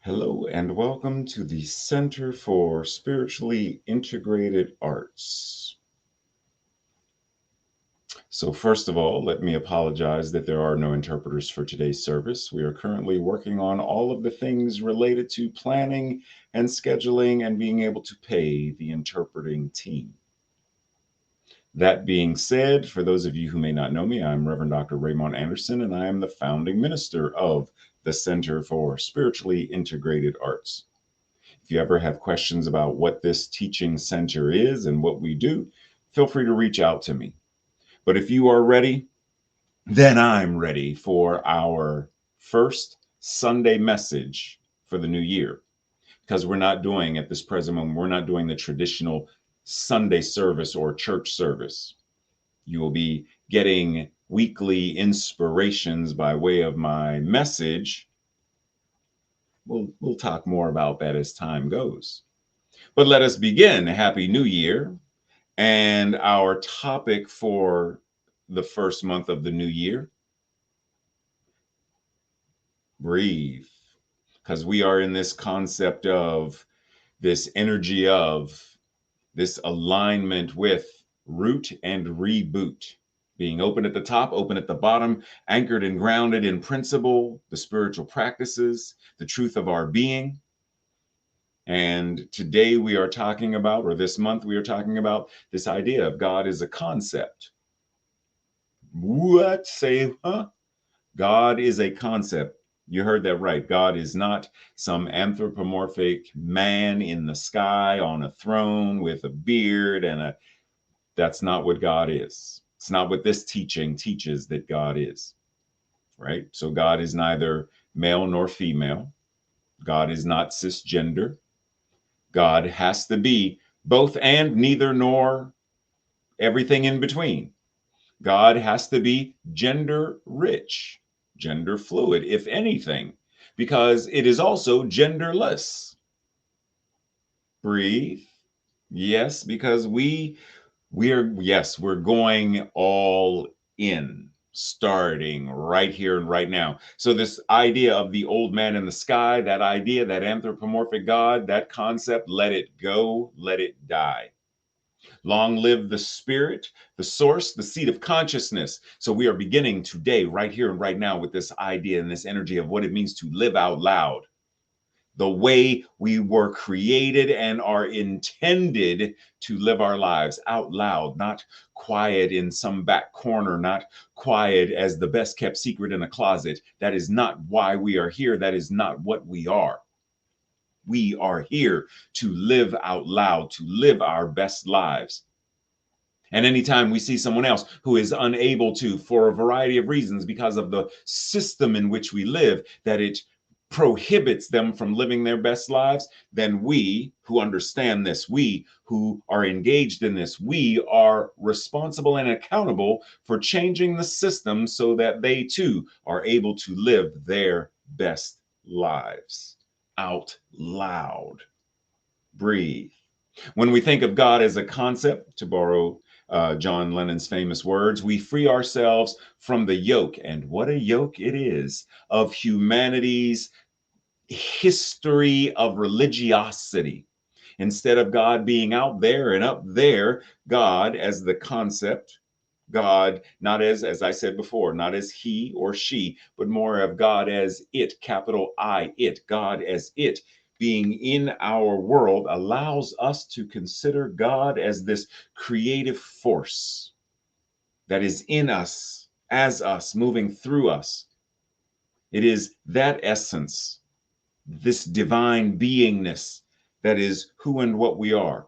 Hello and welcome to the Center for Spiritually Integrated Arts. So, first of all, let me apologize that there are no interpreters for today's service. We are currently working on all of the things related to planning and scheduling and being able to pay the interpreting team. That being said, for those of you who may not know me, I'm Reverend Dr. Raymont Anderson, and I am the founding minister of the Center for Spiritually Integrated Arts. If you ever have questions about what this teaching center is and what we do, feel free to reach out to me. But if you are ready, then I'm ready for our first Sunday message for the new year. Because we're not doing, at this present moment, we're not doing the traditional Sunday service or church service. You will be getting weekly inspirations by way of my message. We'll talk more about that as time goes. But let us begin. Happy New Year. And our topic for the first month of the new year, breathe. Because we are in this concept of this energy of this alignment with root and reboot. Being open at the top, open at the bottom, anchored and grounded in principle, the spiritual practices, the truth of our being. And today we are talking about, or this month we are talking about, this idea of God as a concept. What? Say, huh? God is a concept. You heard that right. God is not some anthropomorphic man in the sky on a throne with a beard that's not what God is. It's not what this teaching teaches that God is, right? So God is neither male nor female. God is not cisgender. God has to be both and neither nor everything in between. God has to be gender rich, gender fluid, if anything, because it is also genderless. Breathe. Yes, because we're going all in, starting right here and right now. So this idea of the old man in the sky, that idea, that anthropomorphic God, that concept, let it go, let it die. Long live the spirit, the source, the seat of consciousness. So we are beginning today, right here and right now, with this idea and this energy of what it means to live out loud. The way we were created and are intended to live our lives out loud, not quiet in some back corner, not quiet as the best kept secret in a closet. That is not why we are here. That is not what we are. We are here to live out loud, to live our best lives. And anytime we see someone else who is unable to, for a variety of reasons, because of the system in which we live, that it prohibits them from living their best lives, then we who understand this, we who are engaged in this, we are responsible and accountable for changing the system so that they too are able to live their best lives out loud. Breathe. When we think of God as a concept, to borrow John Lennon's famous words, we free ourselves from the yoke, and what a yoke it is, of humanity's history of religiosity. Instead of God being out there and up there, God as the concept, God not as I said before, not as he or she, but more of God as it, capital I, it, God as it, being in our world allows us to consider God as this creative force that is in us, as us, moving through us. It is that essence, this divine beingness that is who and what we are,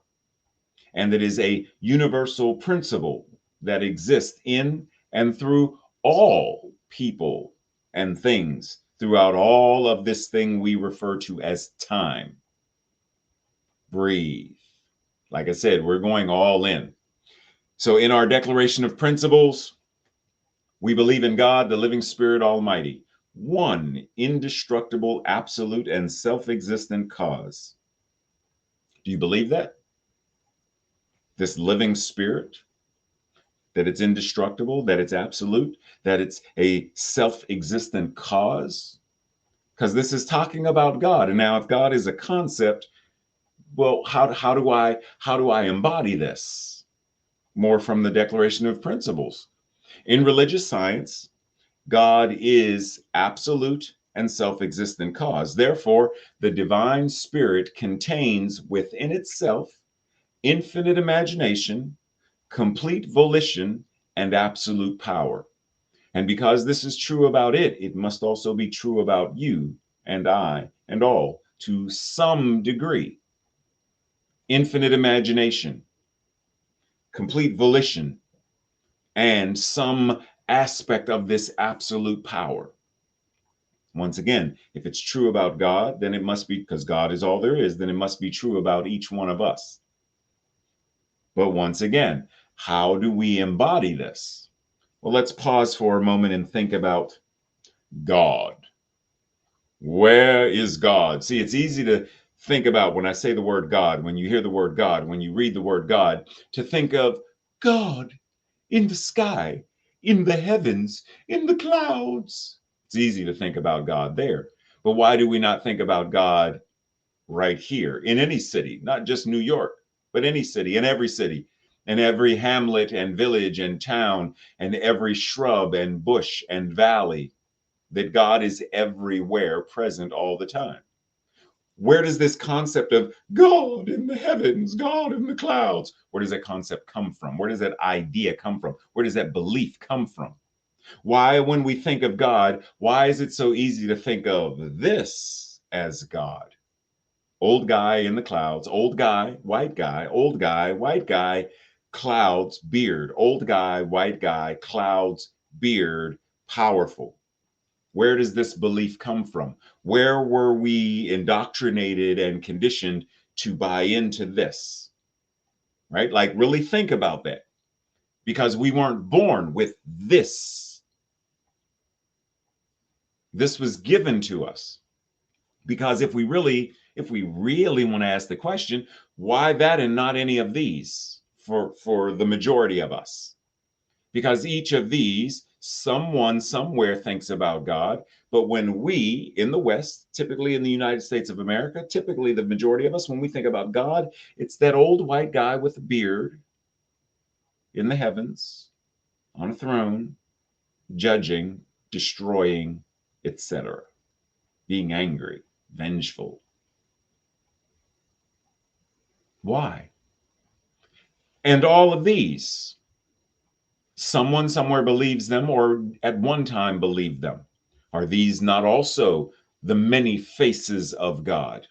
and that is a universal principle that exists in and through all people and things throughout all of this thing we refer to as time. Breathe. Like I said, we're going all in. So, in our declaration of principles, we believe in God, the living Spirit Almighty, one indestructible, absolute, and self existent cause. Do you believe that? This living Spirit, that it's indestructible, that it's absolute, that it's a self existent cause? because this is talking about God. And now if God is a concept, well, how do I embody this? More from the Declaration of Principles. In religious science, God is absolute and self-existent cause. Therefore, the divine spirit contains within itself infinite imagination, complete volition, and absolute power. And because this is true about it, it must also be true about you and I and all to some degree. Infinite imagination, complete volition, and some aspect of this absolute power. Once again, if it's true about God, then it must be, because God is all there is, then it must be true about each one of us. But once again, how do we embody this? Well, let's pause for a moment and think about God. Where is God? See, it's easy to think about when I say the word God, when you hear the word God, when you read the word God, to think of God in the sky, in the heavens, in the clouds. It's easy to think about God there. But why do we not think about God right here in any city, not just New York, but any city, in every city, in every hamlet and village and town, and every shrub and bush and valley, that God is everywhere present all the time? Where does this concept of God in the heavens, God in the clouds, where does that concept come from? Where does that idea come from? Where does that belief come from? Why, when we think of God, why is it so easy to think of this as God? Old guy in the clouds, old guy, white guy, old guy, white guy, clouds, beard, old guy, white guy, clouds, beard, powerful. Where does this belief come from? Where were we indoctrinated and conditioned to buy into this? Right? Like, really think about that, because we weren't born with this. This was given to us. Because if we really want to ask the question, why that and not any of these for the majority of us? Because each of these, someone somewhere thinks about God. But when we in the West, typically in the United States of America, typically the majority of us, when we think about God, it's that old white guy with a beard in the heavens, on a throne, judging, destroying, etc., being angry, vengeful. Why? And all of these, someone somewhere believes them, or at one time believed them. Are these not also the many faces of God?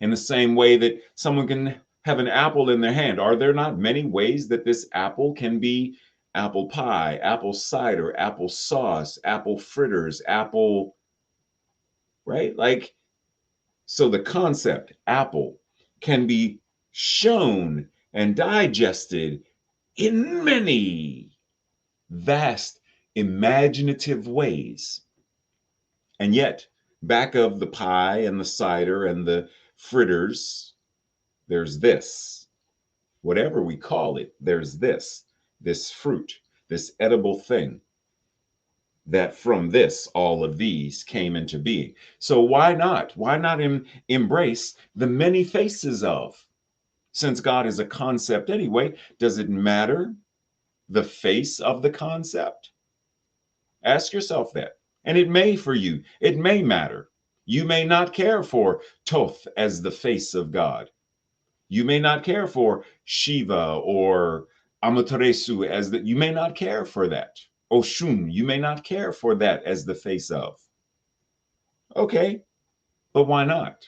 In the same way that someone can have an apple in their hand, are there not many ways that this apple can be apple pie, apple cider, apple sauce, apple fritters, apple, right? Like, so the concept apple can be shown and digested in many vast imaginative ways. And yet, back of the pie and the cider and the fritters, there's this. Whatever we call it, there's this fruit, this edible thing, that from this, all of these came into being. So why not? Why not embrace the many faces of? Since God is a concept anyway, does it matter the face of the concept? Ask yourself that. And it may for you, it may matter. You may not care for Thoth as the face of God. You may not care for Shiva or Amaterasu as you may not care for that. Oshun, you may not care for that as the face of. Okay, but why not?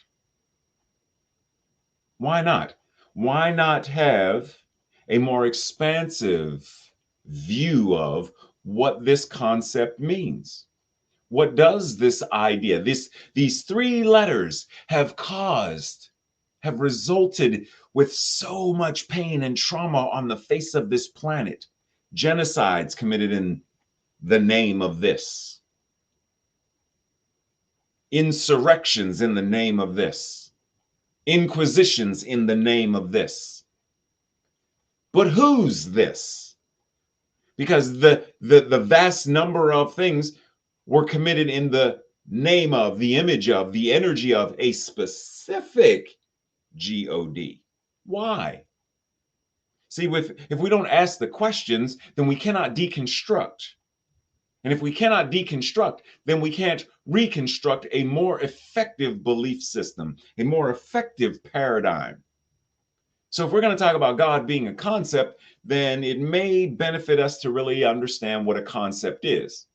Why not? Why not have a more expansive view of what this concept means? What does this idea, these three letters have resulted with so much pain and trauma on the face of this planet? Genocides committed in the name of this. Insurrections in the name of this. Inquisitions in the name of this. But who's this? Because the vast number of things were committed in the name of, the image of, the energy of a specific God. Why? See, if we don't ask the questions, then we cannot deconstruct. And if we cannot deconstruct, then we can't reconstruct a more effective belief system, a more effective paradigm. So if we're going to talk about God being a concept, then it may benefit us to really understand what a concept is.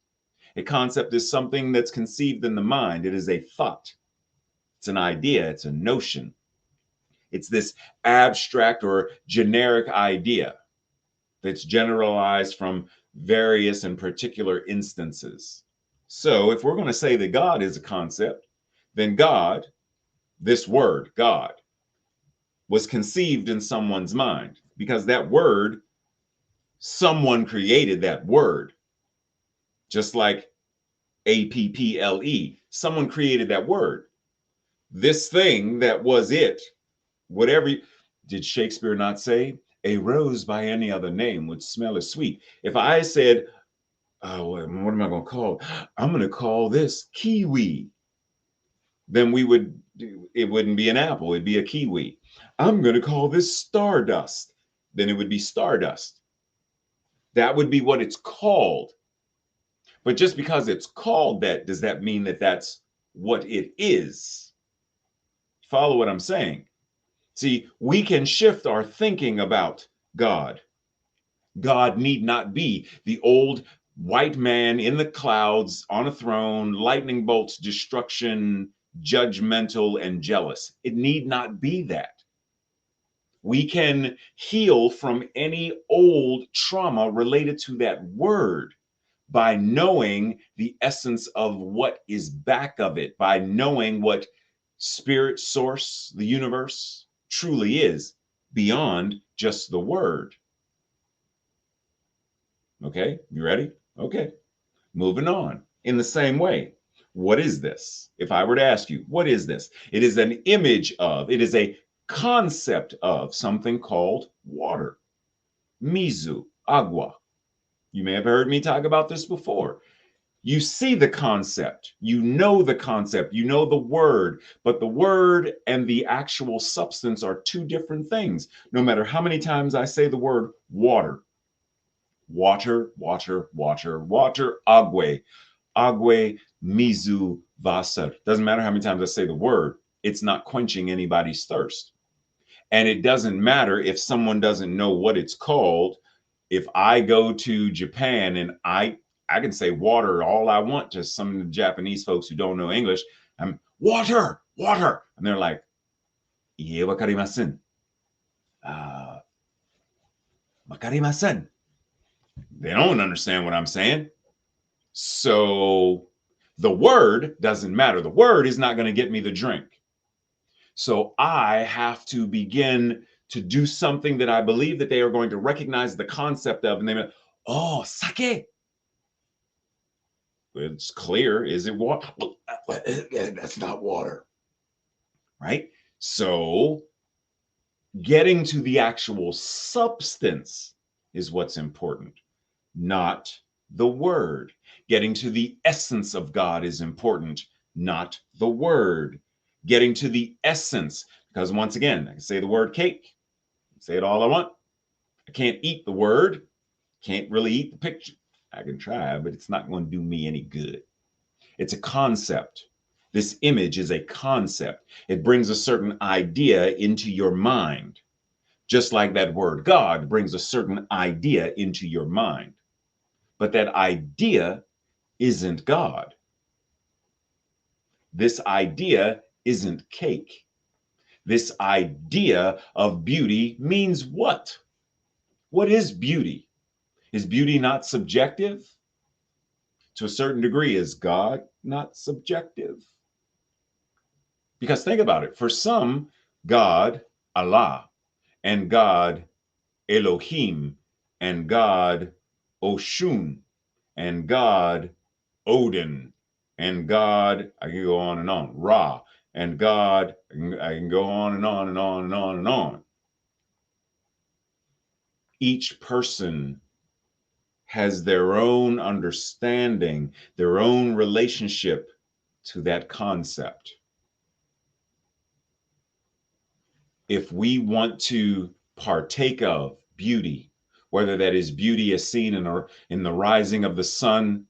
A concept is something that's conceived in the mind. It is a thought. It's an idea. It's a notion. It's this abstract or generic idea that's generalized from various and particular instances. So if we're going to say that God is a concept, then God, this word, God, was conceived in someone's mind, because that word, someone created that word. Just like APPLE, someone created that word. This thing that was it, whatever, did Shakespeare not say, a rose by any other name would smell as sweet? If I said, oh, what am I going to call? I'm going to call this kiwi. Then it wouldn't be an apple, it'd be a kiwi. I'm going to call this stardust. Then it would be stardust. That would be what it's called. But just because it's called that, does that mean that that's what it is? Follow what I'm saying? See, we can shift our thinking about God. God need not be the old white man in the clouds on a throne, lightning bolts, destruction, judgmental, and jealous. It need not be that. We can heal from any old trauma related to that word by knowing the essence of what is back of it, by knowing what spirit, source, the universe truly is beyond just the word. Okay, you ready? Okay, moving on. In the same way, what is this? If I were to ask you, what is this? It is an image of, it is a concept of something called water. Mizu, agua. You may have heard me talk about this before. You see the concept, you know the concept, you know the word, but the word and the actual substance are two different things. No matter how many times I say the word water, water, water, water, water, agua, agua, mizu, vasa. Doesn't matter how many times I say the word, it's not quenching anybody's thirst. And it doesn't matter if someone doesn't know what it's called. If I go to Japan and I can say water all I want to some of the Japanese folks who don't know English. I'm water, water. And they're like, "Ie wakarimasen." Wakarimasen. They don't understand what I'm saying. So the word doesn't matter. The word is not going to get me the drink. So I have to begin to do something that I believe that they are going to recognize the concept of, and they're like, oh, sake. It's clear. Is it water? That's not water. Right? So getting to the actual substance is what's important, not the word. Getting to the essence of God is important, not the word. Getting to the essence, because once again, I can say the word cake, say it all I want. I can't eat the word, can't really eat the picture. I can try, but it's not going to do me any good. It's a concept. This image is a concept. It brings a certain idea into your mind, just like that word God brings a certain idea into your mind. But that idea isn't God. This idea isn't cake. This idea of beauty means what? What is beauty? Is beauty not subjective? To a certain degree, is God not subjective? Because think about it. For some, God, Allah, and God, Elohim, and God, Oshun, and God, Odin, and God, I can go on and on, Ra, and God, I can go on and on and on and on and on. Each person has their own understanding, their own relationship to that concept. If we want to partake of beauty, whether that is beauty as seen in the rising of the sun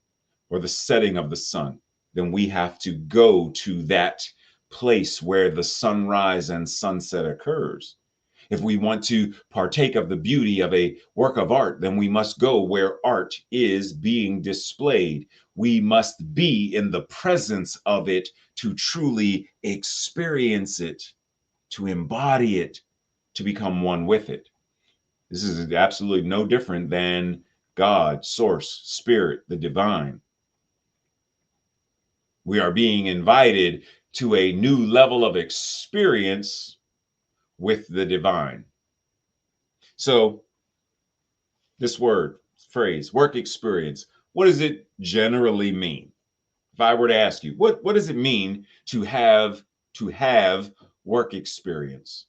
or the setting of the sun, then we have to go to that place where the sunrise and sunset occurs. If we want to partake of the beauty of a work of art, then we must go where art is being displayed. We must be in the presence of it to truly experience it, to embody it, to become one with it. This is absolutely no different than God, source, spirit, the divine. We are being invited to a new level of experience with the divine. So this word, phrase, work experience, what does it generally mean? If I were to ask you, what does it mean to have work experience?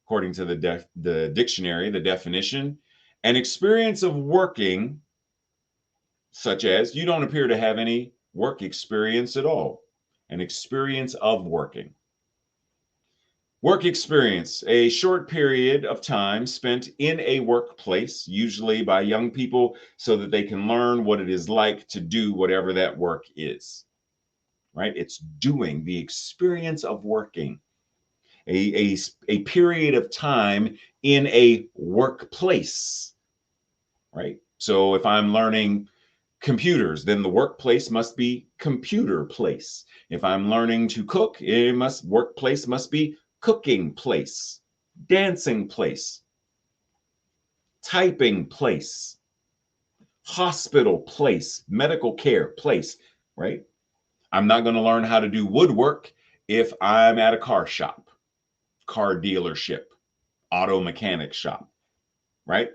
According to the dictionary, the definition, an experience of working, such as you don't appear to have any work experience at all, an experience of working. Work experience, a short period of time spent in a workplace, usually by young people, so that they can learn what it is like to do whatever that work is, right? It's doing, the experience of working, a period of time in a workplace, right? So if I'm learning computers, then the workplace must be computer place. If I'm learning to cook, workplace must be cooking place, dancing place, typing place, hospital place, medical care place, right? I'm not going to learn how to do woodwork if I'm at a car shop, car dealership, auto mechanic shop, right?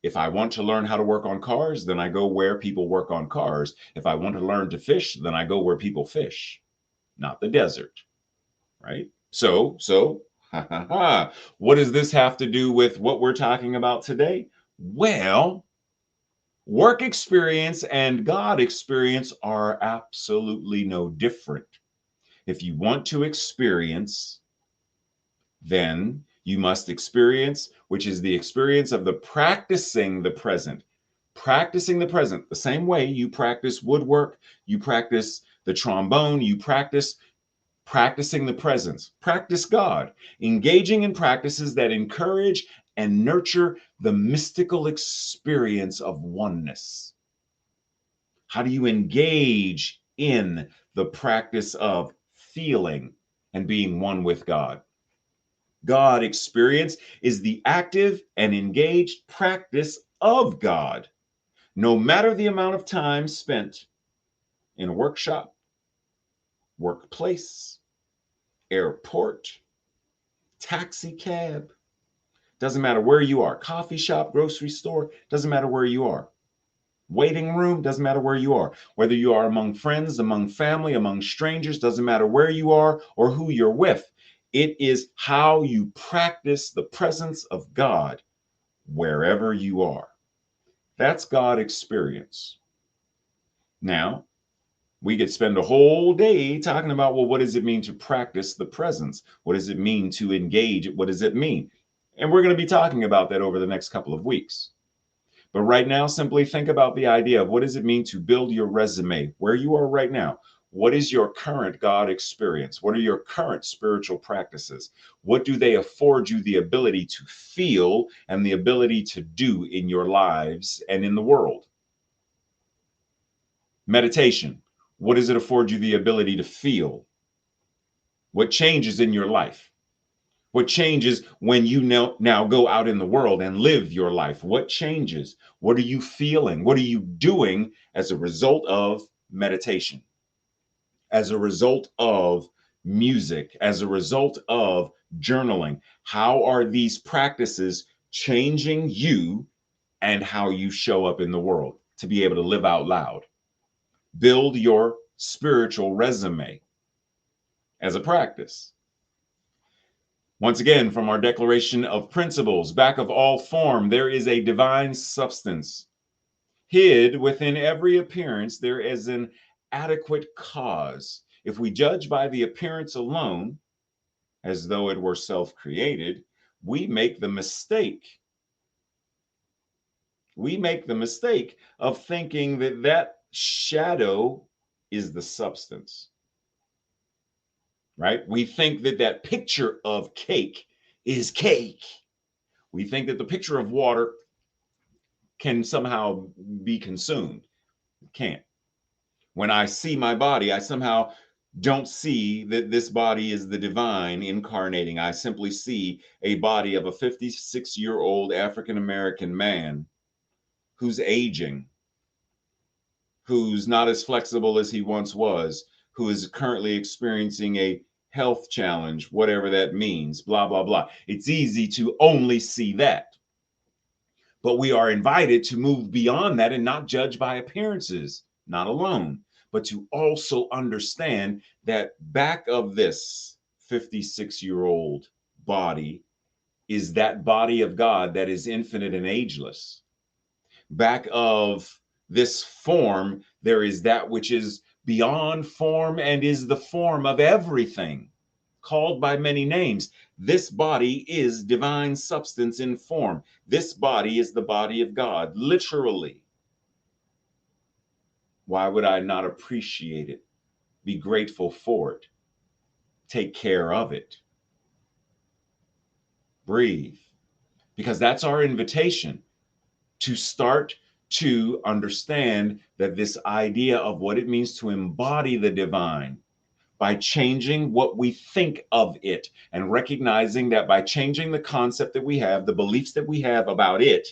If I want to learn how to work on cars, then I go where people work on cars. If I want to learn to fish, then I go where people fish, not the desert, right? So, what does this have to do with what we're talking about today? Well, work experience and God experience are absolutely no different. If you want to experience, then you must experience, which is the experience of the practicing the present. Practicing the present, the same way you practice woodwork, you practice the trombone, you practicing the presence. Practice God, engaging in practices that encourage and nurture the mystical experience of oneness. How do you engage in the practice of feeling and being one with God? God experience is the active and engaged practice of God, no matter the amount of time spent in a workshop, workplace, airport, taxi cab. Doesn't matter where you are, coffee shop, grocery store, doesn't matter where you are. Waiting room, doesn't matter where you are. Whether you are among friends, among family, among strangers, doesn't matter where you are or who you're with. It is how you practice the presence of God wherever you are. That's God experience. Now, we could spend a whole day talking about, well, what does it mean to practice the presence? What does it mean to engage? What does it mean? And we're going to be talking about that over the next couple of weeks. But right now, simply think about the idea of what does it mean to build your resume where you are right now? What is your current God experience? What are your current spiritual practices? What do they afford you the ability to feel and the ability to do in your lives and in the world? Meditation. What does it afford you the ability to feel? What changes in your life? What changes when you now go out in the world and live your life? What changes? What are you feeling? What are you doing as a result of meditation? As a result of music? As a result of journaling? How are these practices changing you and how you show up in the world to be able to live out loud? Build your spiritual resume as a practice. Once again, from our Declaration of Principles, back of all form, there is a divine substance. Hid within every appearance, there is an adequate cause. If we judge by the appearance alone, as though it were self-created, we make the mistake. We make the mistake of thinking that that shadow is the substance, right? We think that that picture of cake is cake. We think that the picture of water can somehow be consumed. It can't. When I see my body, I somehow don't see that this body is the divine incarnating. I simply see a body of a 56-year-old African American man who's aging, who's not as flexible as he once was, who is currently experiencing a health challenge, whatever that means, blah, blah, blah. It's easy to only see that. But we are invited to move beyond that and not judge by appearances, not alone, but to also understand that back of this 56-year-old body is that body of God that is infinite and ageless. Back of this form, there is that which is beyond form and is the form of everything, called by many names. This body is divine substance in form. This body is the body of God, literally. Why would I not appreciate it? Be grateful for it. Take care of it. Breathe. Because that's our invitation, to start to understand that this idea of what it means to embody the divine by changing what we think of it and recognizing that by changing the concept that we have, the beliefs that we have about it,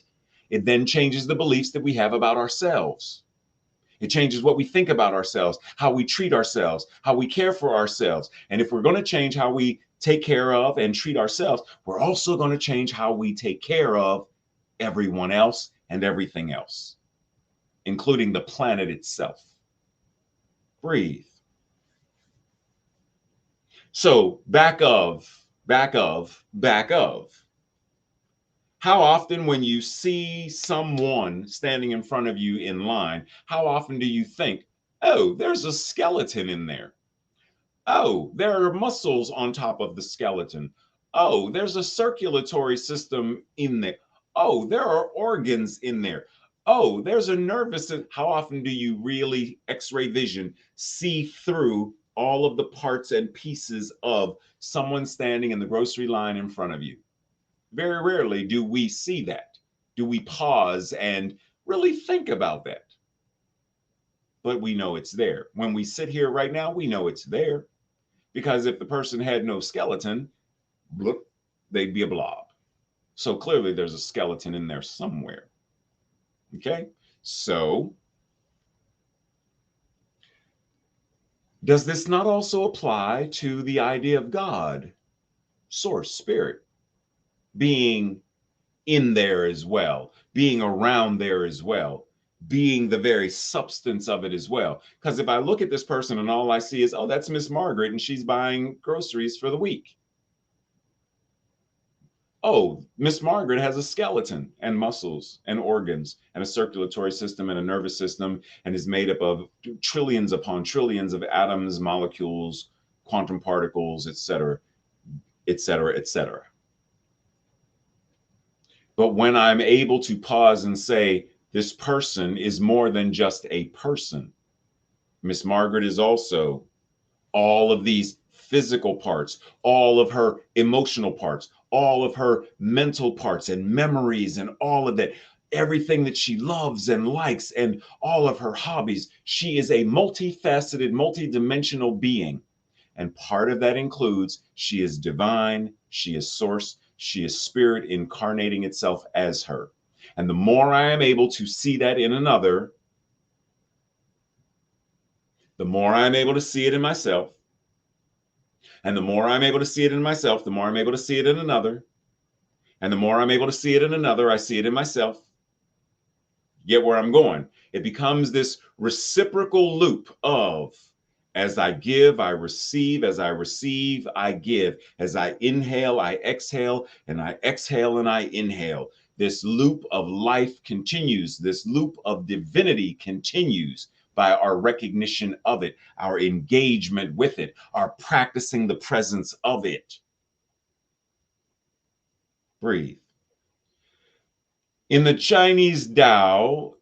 it then changes the beliefs that we have about ourselves. It changes what we think about ourselves, how we treat ourselves, how we care for ourselves. And if we're going to change how we take care of and treat ourselves, we're also going to change how we take care of everyone else and everything else, including the planet itself. Breathe. So back of. How often when you see someone standing in front of you in line, how often do you think, oh, there's a skeleton in there? Oh, there are muscles on top of the skeleton. Oh, there's a circulatory system in there. Oh, there are organs in there. Oh, there's a nervous system. How often do you really X-ray vision see through all of the parts and pieces of someone standing in the grocery line in front of you? Very rarely do we see that. Do we pause and really think about that? But we know it's there. When we sit here right now, we know it's there. Because if the person had no skeleton, bloop, they'd be a blob. So clearly there's a skeleton in there somewhere. Okay? So does this not also apply to the idea of God, source, spirit, being in there as well, being around there as well, being the very substance of it as well? Because if I look at this person and all I see is, oh, that's Miss Margaret and she's buying groceries for the week. Oh, Miss Margaret has a skeleton and muscles and organs and a circulatory system and a nervous system and is made up of trillions upon trillions of atoms, molecules, quantum particles, et cetera, et cetera, et cetera. But when I'm able to pause and say, this person is more than just a person. Miss Margaret is also all of these physical parts, all of her emotional parts, all of her mental parts and memories and all of that, everything that she loves and likes and all of her hobbies. She is a multifaceted, multidimensional being. And part of that includes she is divine, she is source, she is spirit incarnating itself as her. And the more I am able to see that in another, the more I'm able to see it in myself. And the more I'm able to see it in myself, the more I'm able to see it in another. And the more I'm able to see it in another, I see it in myself. Get where I'm going? It becomes this reciprocal loop of, as I give, I receive. As I receive, I give. As I inhale, I exhale. And I exhale and I inhale. This loop of life continues. This loop of divinity continues. by our recognition of it, our engagement with it, our practicing the presence of it. Breathe. In the Chinese Dao,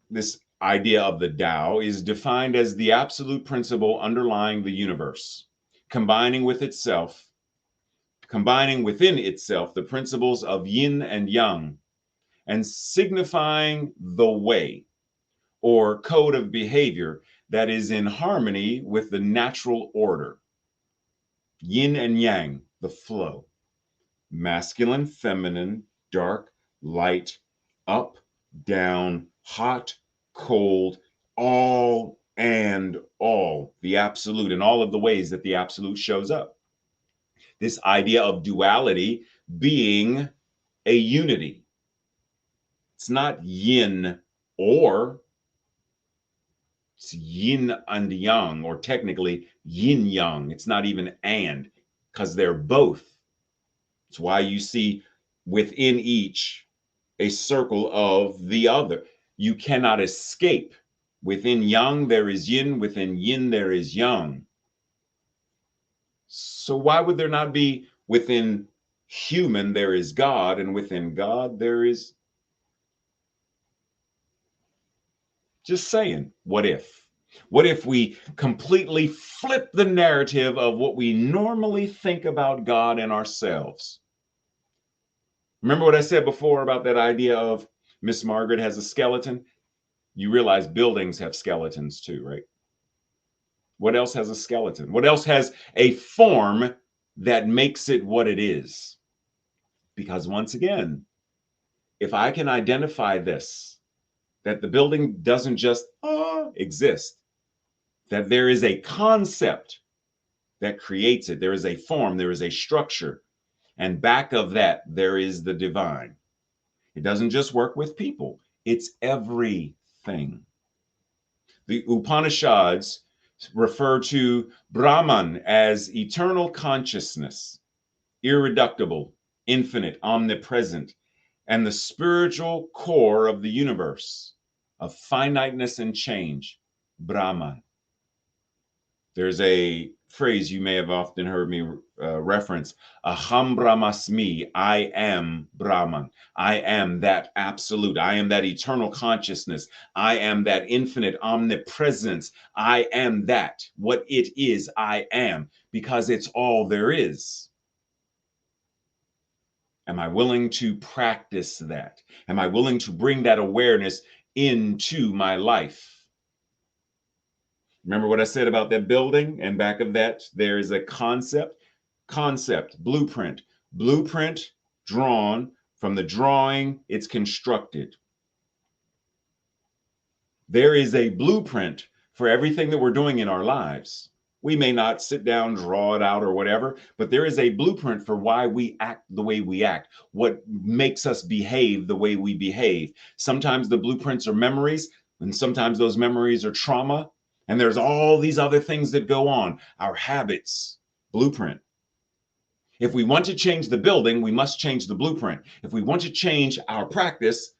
this idea of the Tao is defined as the absolute principle underlying the universe, combining within itself the principles of yin and yang, and signifying the way or code of behavior that is in harmony with the natural order. Yin and yang, the flow. Masculine, feminine, dark, light, up, down, hot, cold, all and all, the absolute, in all of the ways that the absolute shows up. This idea of duality being a unity. It's not yin or, it's yin and yang, or technically yin yang. It's not even and, because they're both. It's why you see within each a circle of the other. You cannot escape. Within yang there is yin, within yin there is yang. So why would there not be within human there is God, and within God there is... Just saying, what if? What if we completely flip the narrative of what we normally think about God and ourselves? Remember what I said before about that idea of Miss Margaret has a skeleton? You realize buildings have skeletons too, right? What else has a skeleton? What else has a form that makes it what it is? Because once again, if I can identify this, that the building doesn't just exist, that there is a concept that creates it, there is a form, there is a structure, and back of that, there is the divine. It doesn't just work with people, it's everything. The Upanishads refer to Brahman as eternal consciousness, irreducible, infinite, omnipresent, and the spiritual core of the universe, of finiteness and change, Brahman. There's a phrase you may have often heard me reference, Aham Brahmasmi, I am Brahman. I am that absolute. I am that eternal consciousness. I am that infinite omnipresence. I am that. What it is, I am, because it's all there is. Am I willing to practice that? Am I willing to bring that awareness into my life? Remember what I said about that building? And back of that, there is a concept, blueprint. Blueprint drawn. From the drawing, it's constructed. There is a blueprint for everything that we're doing in our lives. We may not sit down, draw it out or whatever, but there is a blueprint for why we act the way we act, what makes us behave the way we behave. Sometimes the blueprints are memories, and sometimes those memories are trauma. And there's all these other things that go on, our habits, blueprint. If we want to change the building, we must change the blueprint. If we want to change our practice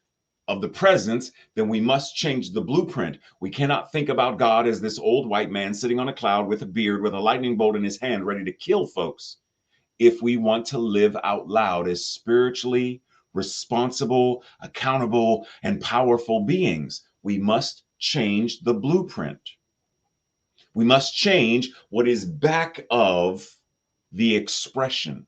of the presence, then we must change the blueprint. We cannot think about God as this old white man sitting on a cloud with a beard, with a lightning bolt in his hand, ready to kill folks. If we want to live out loud as spiritually responsible, accountable, and powerful beings, we must change the blueprint. We must change what is back of the expression.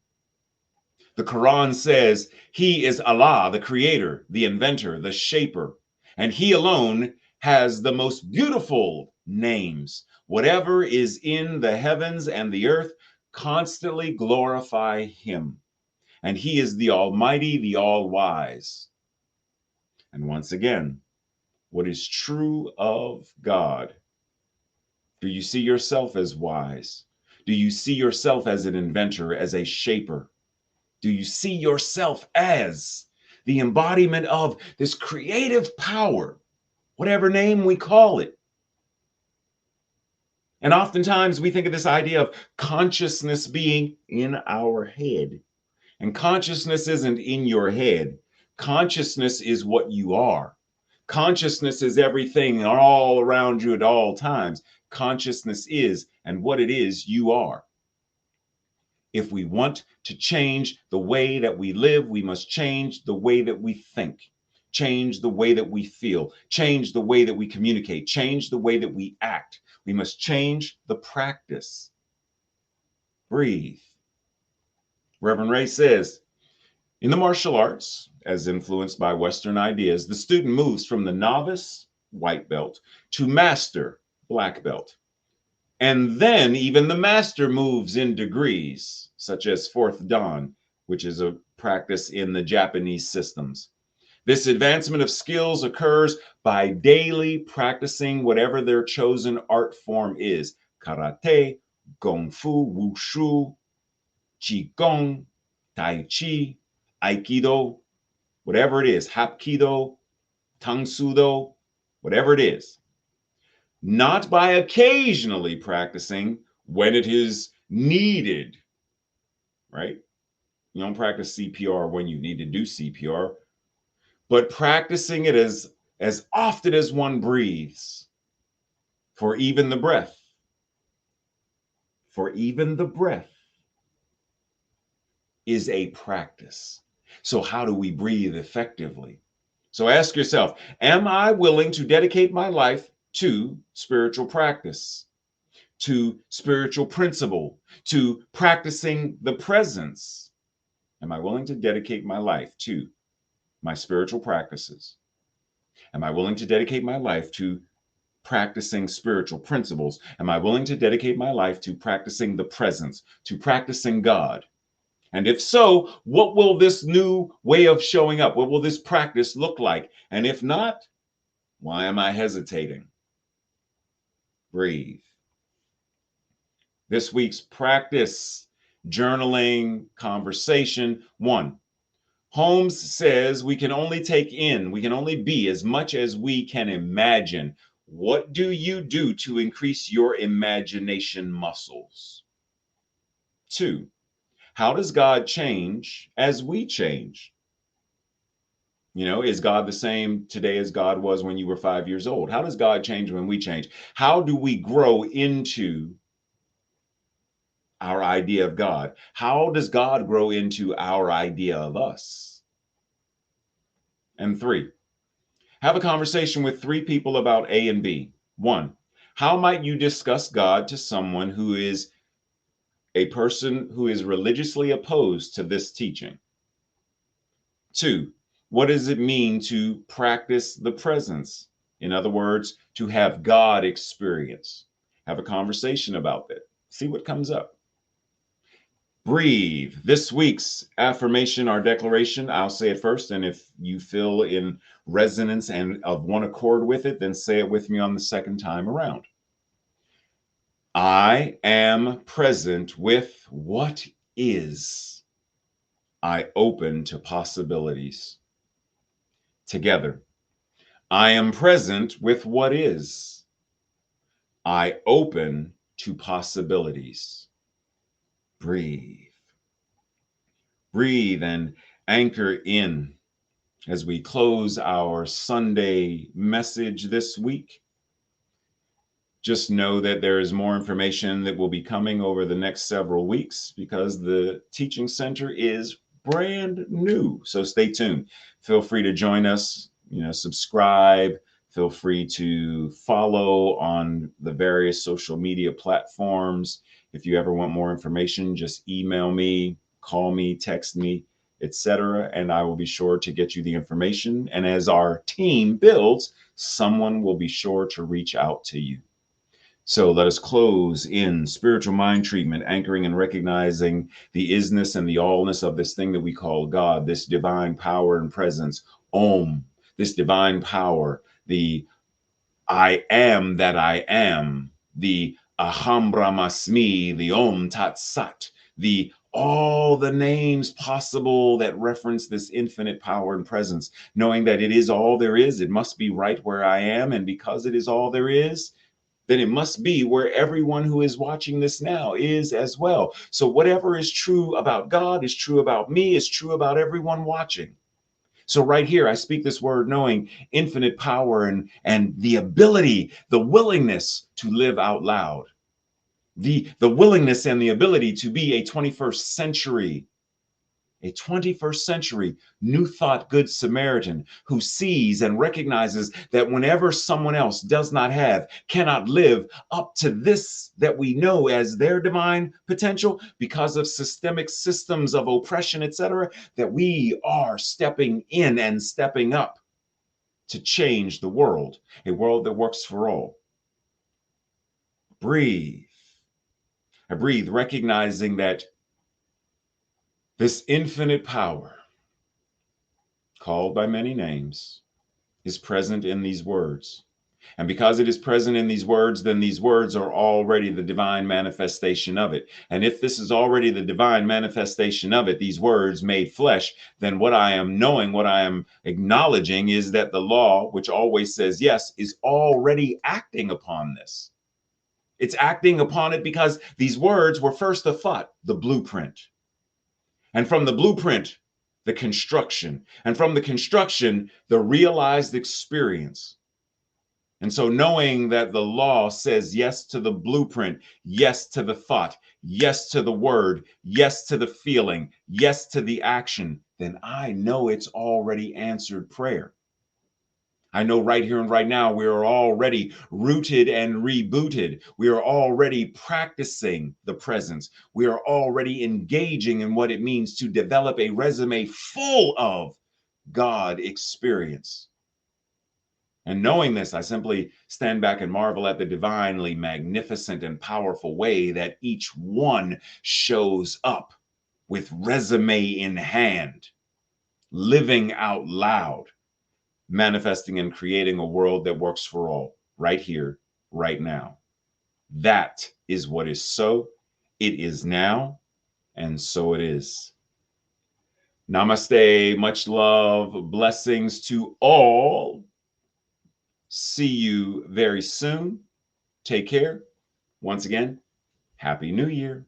The Quran says He is Allah, the creator, the inventor, the shaper, and He alone has the most beautiful names. Whatever is in the heavens and the earth constantly glorify Him. And He is the Almighty, the All-Wise. And once again, what is true of God? Do you see yourself as wise? Do you see yourself as an inventor, as a shaper? Do you see yourself as the embodiment of this creative power, whatever name we call it? And oftentimes we think of this idea of consciousness being in our head. And consciousness isn't in your head. Consciousness is what you are. Consciousness is everything all around you at all times. Consciousness is, and what it is, you are. If we want to change the way that we live, we must change the way that we think, change the way that we feel, change the way that we communicate, change the way that we act. We must change the practice. Breathe. Reverend Ray says, in the martial arts, as influenced by Western ideas, the student moves from the novice, white belt, to master, black belt. And then even the master moves in degrees, such as fourth dan, which is a practice in the Japanese systems. This advancement of skills occurs by daily practicing whatever their chosen art form is: karate, kung fu, wushu, qigong, tai chi, aikido, whatever it is, hapkido, tangsudo, whatever it is. Not by occasionally practicing when it is needed, right? You don't practice CPR when you need to do CPR, but practicing it as often as one breathes. For even the breath is a practice. So how do we breathe effectively? So ask yourself, am I willing to dedicate my life to spiritual practice, to spiritual principle, to practicing the presence? Am I willing to dedicate my life to my spiritual practices? Am I willing to dedicate my life to practicing spiritual principles? Am I willing to dedicate my life to practicing the presence, to practicing God? And if so, what will this new way of showing up? What will this practice look like? And if not, why am I hesitating? Breathe. This week's practice, journaling, conversation. 1. Holmes says we can only be as much as we can imagine. What do you do to increase your imagination muscles? 2. How does God change as we change? Is God the same today as God was when you were 5 years old? How does God change when we change? How do we grow into our idea of God? How does God grow into our idea of us? And 3, have a conversation with 3 people about A and B. 1, how might you discuss God to someone who is a person who is religiously opposed to this teaching? 2, what does it mean to practice the presence? In other words, to have God experience. Have a conversation about that. See what comes up. Breathe. This week's affirmation or declaration, I'll say it first, and if you feel in resonance and of one accord with it, then say it with me on the second time around. I am present with what is. I open to possibilities. Together. I am present with what is. I open to possibilities. Breathe. Breathe and anchor in as we close our Sunday message this week. Just know that there is more information that will be coming over the next several weeks because the teaching center is brand new. So stay tuned. Feel free to join us, subscribe. Feel free to follow on the various social media platforms. If you ever want more information, just email me, call me, text me, etc., and I will be sure to get you the information. And as our team builds, someone will be sure to reach out to you. So let us close in spiritual mind treatment, anchoring and recognizing the isness and the allness of this thing that we call God, this divine power and presence, Om, this divine power, the I am that I am, the Aham Brahmasmi, the Om Tat Sat, the all the names possible that reference this infinite power and presence, knowing that it is all there is. It must be right where I am. And because it is all there is, then it must be where everyone who is watching this now is as well. So whatever is true about God is true about me, is true about everyone watching. So right here, I speak this word knowing infinite power and the ability, the willingness to live out loud, the willingness and the ability to be a 21st century New Thought Good Samaritan who sees and recognizes that whenever someone else does not have, cannot live up to this that we know as their divine potential because of systemic systems of oppression, etc., that we are stepping in and stepping up to change the world, a world that works for all. Breathe. I breathe, recognizing that this infinite power, called by many names, is present in these words. And because it is present in these words, then these words are already the divine manifestation of it. And if this is already the divine manifestation of it, these words made flesh, then what I am knowing, what I am acknowledging is that the law, which always says yes, is already acting upon this. It's acting upon it because these words were first a thought, the blueprint. And from the blueprint, the construction. And from the construction, the realized experience. And so knowing that the law says yes to the blueprint, yes to the thought, yes to the word, yes to the feeling, yes to the action, then I know it's already answered prayer. I know right here and right now, we are already rooted and rebooted. We are already practicing the presence. We are already engaging in what it means to develop a resume full of God experience. And knowing this, I simply stand back and marvel at the divinely magnificent and powerful way that each one shows up with resume in hand, living out loud, manifesting and creating a world that works for all, right here, right now. That is what is so. It is now, and so it is. Namaste, much love, blessings to all. See you very soon. Take care. Once again, Happy New Year.